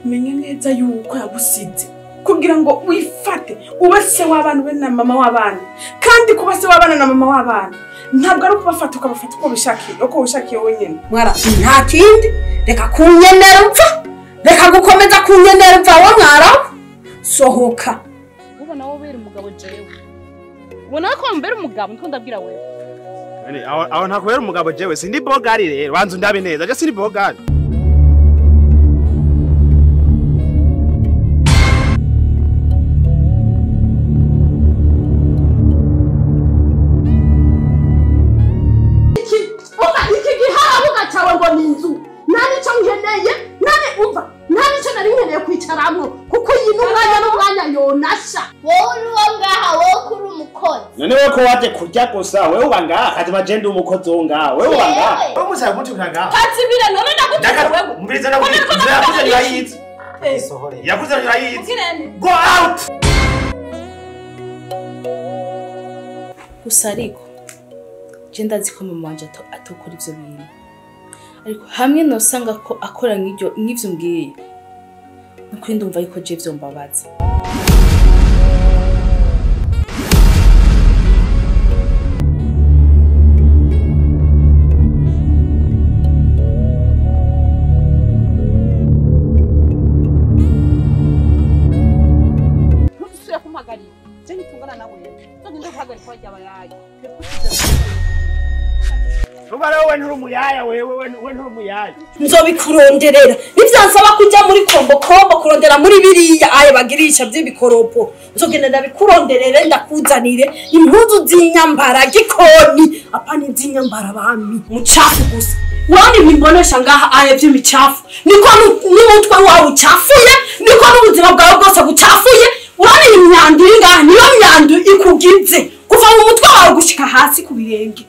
menye neza yuko yagusize kugira ngo wifate ube se w'abana be na mama w'abana kandi kuba se w'abana na mama w'abana ntabwo ari kubafata ukabafata uko bishakiye wenyine mwara nta kindi reka kunyenera upfa reka gukomeza kunyenera upfa wo mwara sohoka ubona wowe bera umugabo jewe ubona ko mbere umugabo niko ndabwira wewe aho ntakubera umugabo jewe sindi bogari rero banzu ndabe neza je sindi bogari kuko yino umwanya yonasha wowe uwo ngaha wowe kuri umukozi none we ko waje kurya gusa wewe uba ngaha kazima je ndi umukozi wo ngaha wewe uba ngaha wewe musaye muti ngaha katsibire none ndagutse wewe mbiriza yakuze nyirayizi yakuze nyirayizi go out gusa ariko je ndazi ko mama wanje atokora ivyo bintu ariko hamwe nosanga ko akora nk'ivyo mbwiye nuko ndumva yuko je vyo mbabaza wewe nturumuyaya wewe nturumuyaya nzobikuronderera nivyansaba kujya muri kombo kurondera muri biriya aye bagirisha by'ibikoropo nzogenda ndabikuronderere ndakuzanire impuzu z'inyambara gikoni apana z'inyambara bami mucafu gusa wani mimbonesha ngaha aye by'imicafu niko n'umutwe wawe ucafuye niko n'ubuzima bwawe bwose bucafuye wani imyandu ngaha niyo myandu ikugize kuva mu mutwe wawe gushika hasi ku birenge